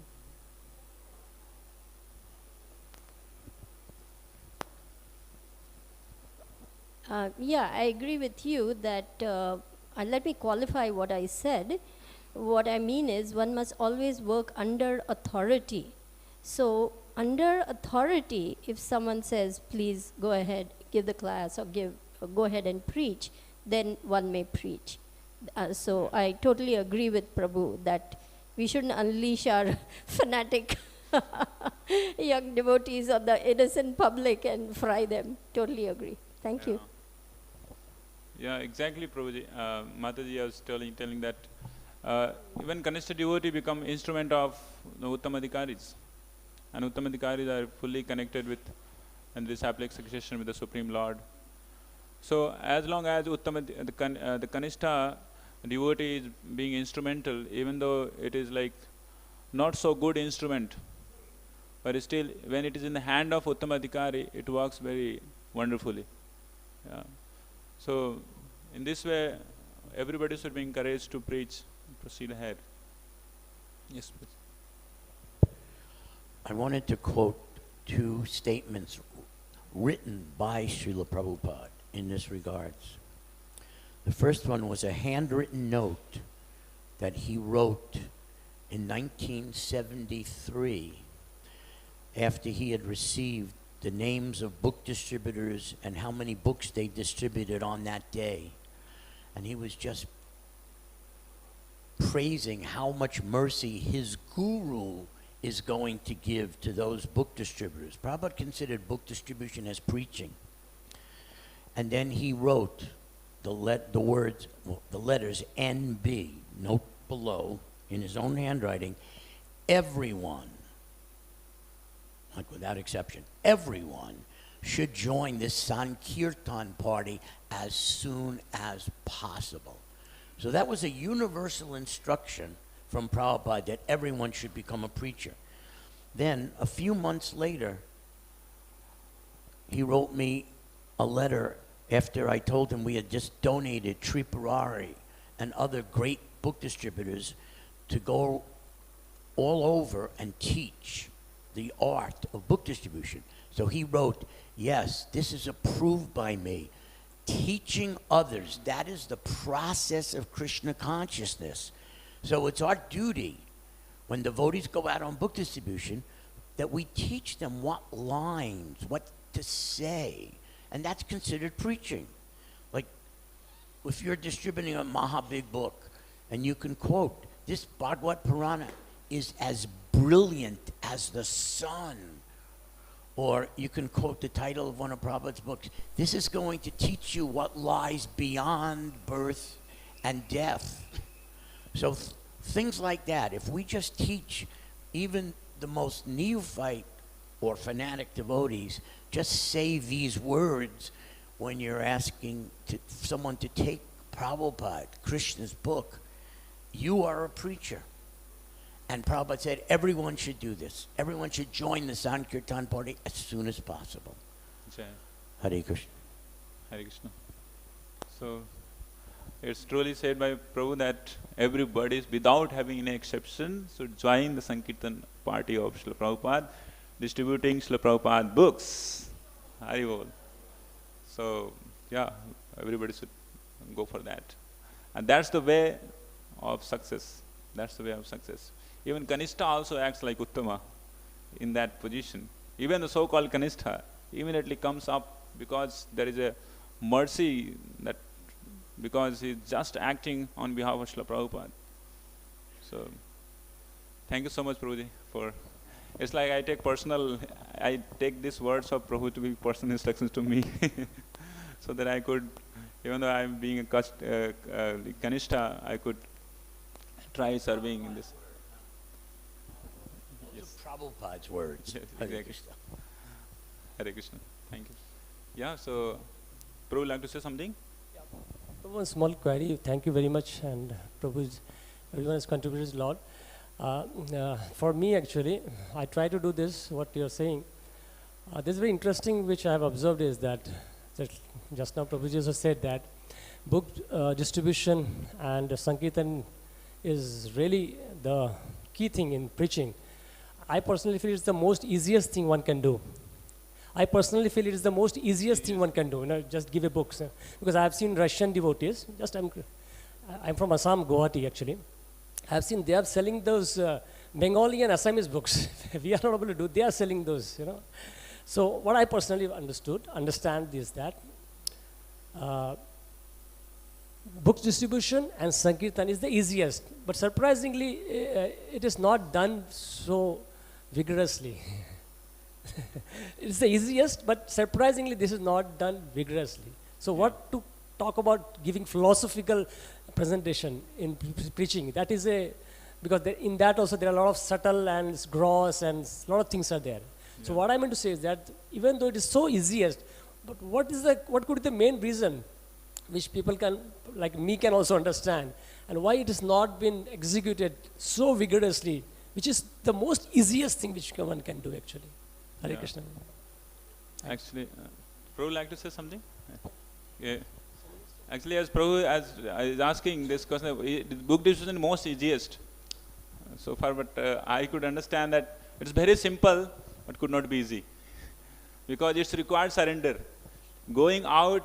Yeah, I agree with you that, let me qualify what I said. What I mean is one must always work under authority. So under authority, if someone says, please go ahead, give the class, or go ahead and preach, then one may preach. So I totally agree with Prabhu that we shouldn't unleash our fanatic young devotees on the innocent public and fry them. Totally agree. Thank you. Yeah, exactly, Prabhuji. Mataji was telling that even Kanishta devotee become instrument of the Uttamadhikaris, and Uttamadhikaris are fully connected with and this hapless succession with the Supreme Lord. So as long as the Kanishta devotee is being instrumental, even though it is like not so good instrument, but still when it is in the hand of Uttamadhikari, it works very wonderfully. Yeah. So in this way, everybody should be encouraged to preach. Proceed ahead. Yes, please. I wanted to quote two statements written by Srila Prabhupada in this regards. The first one was a handwritten note that he wrote in 1973 after he had received the names of book distributors and how many books they distributed on that day. And he was just praising how much mercy his guru is going to give to those book distributors. Prabhupada considered book distribution as preaching. And then he wrote the letters NB, note below, in his own handwriting, everyone like without exception, everyone should join this Sankirtan party as soon as possible. So that was a universal instruction from Prabhupada that everyone should become a preacher. Then, a few months later, he wrote me a letter after I told him we had just donated Tripurari and other great book distributors to go all over and teach the art of book distribution. So he wrote, yes, this is approved by me. Teaching others, that is the process of Krishna consciousness. So it's our duty, when devotees go out on book distribution, that we teach them what lines, what to say, and that's considered preaching. Like, if you're distributing a Maha big book, and you can quote, this Bhagavad Purana is as brilliant as the sun. Or you can quote the title of one of Prabhupada's books, this is going to teach you what lies beyond birth and death. So things like that, if we just teach even the most neophyte or fanatic devotees, just say these words when you're asking someone to take Prabhupada, Krishna's book, you are a preacher. And Prabhupada said, everyone should do this. Everyone should join the Sankirtan party as soon as possible. Jai. Hare Krishna. Hare Krishna. So, it's truly said by Prabhu that everybody, without having any exception, should join the Sankirtan party of Srila Prabhupada, distributing Srila Prabhupada books. Hari Bol. So, yeah, everybody should go for that. And that's the way of success. That's the way of success. Even Kanishta also acts like Uttama in that position. Even the so-called Kanishta immediately comes up because there is a mercy, that because he is just acting on behalf of Srila Prabhupada. So, thank you so much, Prabhuji, for... It's like I take these words of Prabhu to be personal instructions to me, so that I could, even though I am being a Kanishta, I could try serving in this. Yes. Prabhupada's words. Yes, Hare exactly. Krishna. Hare Krishna. Thank you. Yeah, so Prabhu would like to say something? One small query. Thank you very much, and everyone has contributed a lot. For me, actually, I try to do this, what you are saying. This is very interesting, which I have observed is that just now Prabhuji also said that book distribution and Sankirtan is really the key thing in preaching. I personally feel it's the most easiest thing one can do. Thing one can do, just give a book. Because I have seen Russian devotees, I'm from Assam, Guwahati actually. I have seen they are selling those Bengali and Assamese books. We are not able to do, they are selling those, So what I personally understand is that book distribution and Sankirtan is the easiest, but surprisingly, it is not done so vigorously. It's the easiest, but surprisingly, this is not done vigorously. So what to talk about giving philosophical presentation in preaching, that is because in that also there are a lot of subtle and gross and a lot of things are there. Yeah. So what I meant to say is that even though it is so easiest, but what could be the main reason which people can, like me, can also understand, and why it has not been executed so vigorously, which is the most easiest thing which one can do actually. Hare Krishna. Actually, Prabhu would like to say something? Yeah. Actually, as Prabhu is asking this question, book distribution is most easiest so far, but I could understand that it's very simple, but could not be easy, because it's required surrender. Going out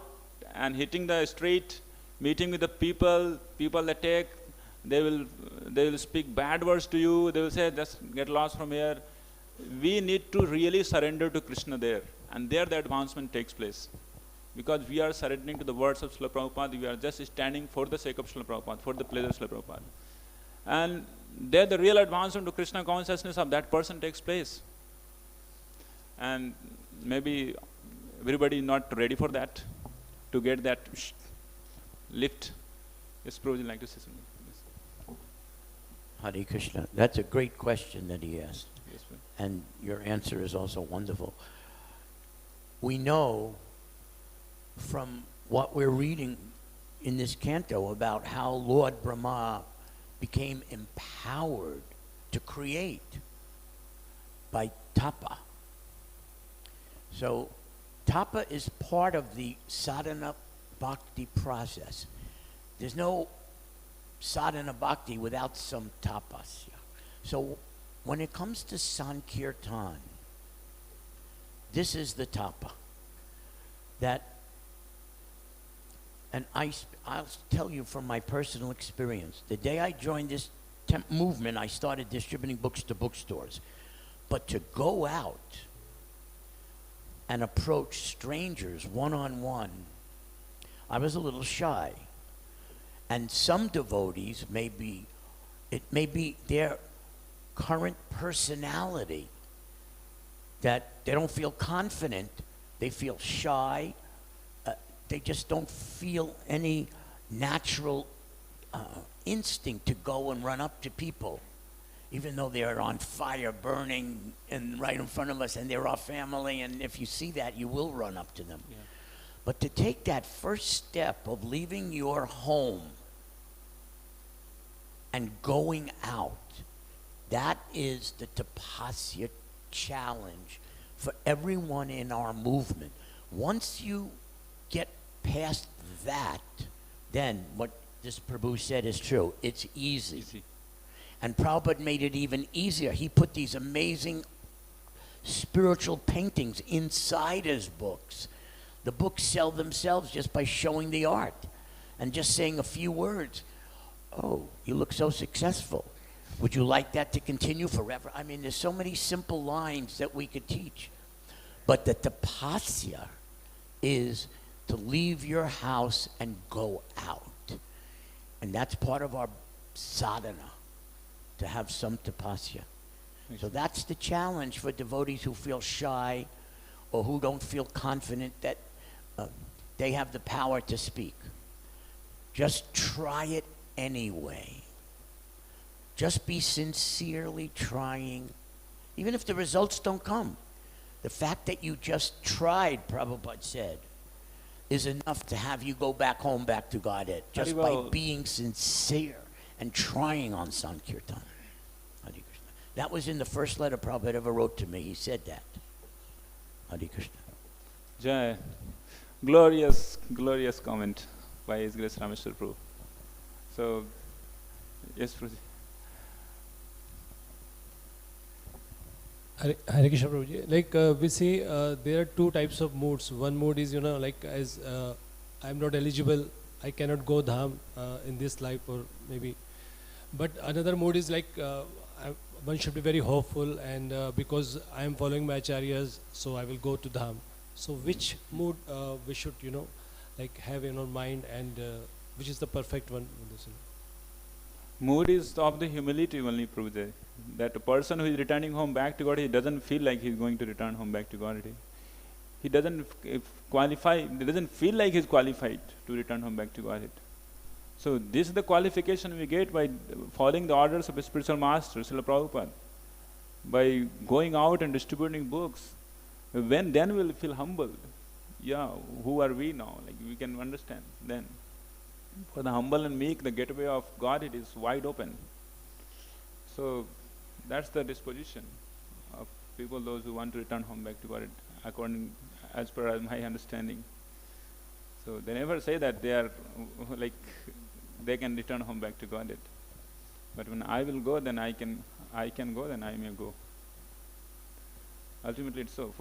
and hitting the street, meeting with the people that take, they will speak bad words to you. They will say, just get lost from here. We need to really surrender to Krishna there, and there the advancement takes place. Because we are surrendering to the words of Srila Prabhupada, we are just standing for the sake of Srila Prabhupada, for the pleasure of Srila Prabhupada. And there the real advancement to Krishna consciousness of that person takes place. And maybe everybody is not ready for that, to get that lift. Yes, Prabhuji would like to say something. Yes. Hare Krishna. That's a great question that he asked. Yes, and your answer is also wonderful. We know from what we're reading in this canto about how Lord Brahma became empowered to create by tapa. So tapa is part of the sadhana bhakti process. There's no sadhana bhakti without some tapasya. So when it comes to sankirtan, this is the tapa. And I'll tell you from my personal experience, the day I joined this movement, I started distributing books to bookstores. But to go out and approach strangers one-on-one, I was a little shy. And some devotees it may be their current personality that they don't feel confident, they feel shy, they just don't feel any natural instinct to go and run up to people, even though they're on fire burning and right in front of us and they're our family, and if you see that, you will run up to them. Yeah. But to take that first step of leaving your home and going out, that is the tapasya challenge for everyone in our movement. Once you get past that, then what this Prabhu said is true. It's easy. And Prabhupada made it even easier. He put these amazing spiritual paintings inside his books. The books sell themselves just by showing the art and just saying a few words. Oh, you look so successful. Would you like that to continue forever? I mean, there's so many simple lines that we could teach. But the tapasya is to leave your house and go out. And that's part of our sadhana, to have some tapasya. So that's the challenge for devotees who feel shy or who don't feel confident that they have the power to speak. Just try it anyway. Just be sincerely trying, even if the results don't come. The fact that you just tried, Prabhupada said, is enough to have you go back home, back to Godhead, just by being sincere and trying on Sankirtan. That was in the first letter Prabhupada ever wrote to me. He said that. Hare Krishna. Jai. Glorious, glorious comment by His Grace Rameshwar Prabhu. So, yes, Prabhuji. Hare Krishna Prabhuji. Like we see there are two types of moods. One mood is, like as I am not eligible, I cannot go dham in this life or maybe. But another mood is like one should be very hopeful, and because I am following my acharyas, so I will go to dham. So which mood we should, like have in our mind, and which is the perfect one? Mood is of the humility only, Prabhuji. That a person who is returning home back to God, he doesn't feel like he is going to return home back to God. He doesn't qualify, he doesn't feel like he is qualified to return home back to Godhead. So this is the qualification we get by following the orders of a spiritual master, Srila Prabhupada. By going out and distributing books, then we will feel humbled. Yeah, who are we now? Like we can understand then. For the humble and meek, the gateway of God, it is wide open. So that's the disposition of people, those who want to return home back to God, as per my understanding. So they never say that they are like they can return home back to God. But when I will go, then I can go, then I may go. Ultimately, it's so.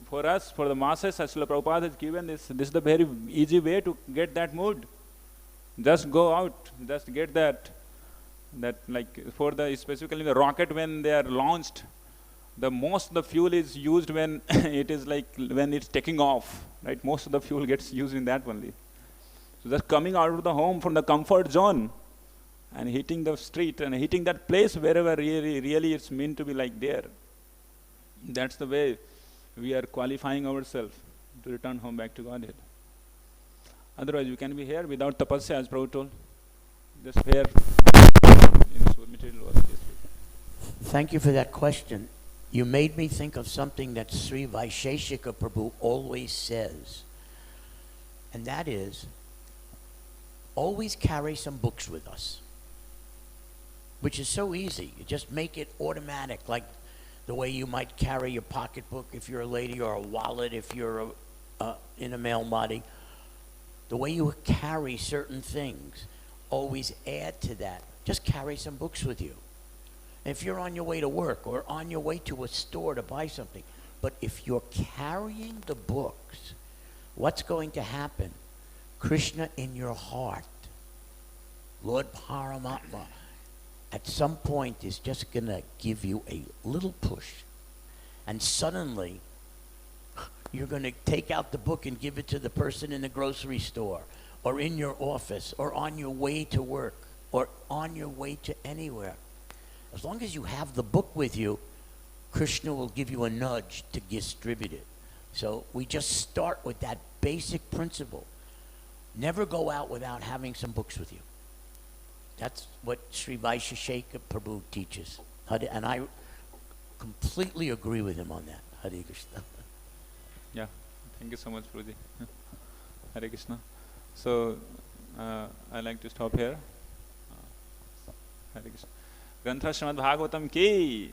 For us, for the masses, as Srila Prabhupada has given this is the very easy way to get that mood. Just go out, just get that like for specifically the rocket, when they are launched, the most of the fuel is used when it is like when it's taking off, right? Most of the fuel gets used in that only. So just coming out of the home from the comfort zone and hitting the street and hitting that place wherever really it's meant to be like there. That's the way we are qualifying ourselves to return home back to Godhead. Otherwise, we can be here without tapasya, as Prabhu told. Just here in this material world. Thank you for that question. You made me think of something that Sri Vaisheshika Prabhu always says, and that is, always carry some books with us, which is so easy. You just make it automatic, like the way you might carry your pocketbook if you're a lady, or a wallet if you're in a male body. The way you carry certain things, always add to that. Just carry some books with you. If you're on your way to work or on your way to a store to buy something, but if you're carrying the books, what's going to happen? Krishna in your heart, Lord Paramatma, at some point is just going to give you a little push. And suddenly, you're going to take out the book and give it to the person in the grocery store, or in your office, or on your way to work, or on your way to anywhere. As long as you have the book with you, Krishna will give you a nudge to distribute it. So we just start with that basic principle. Never go out without having some books with you. That's what Sri Vaisheshika Prabhu teaches. And I completely agree with him on that. Hare Krishna. Yeah, thank you so much, Prabhuji. Hare Krishna. So, I like to stop here. Hare Krishna. Grantha Srimad Bhagavatam ki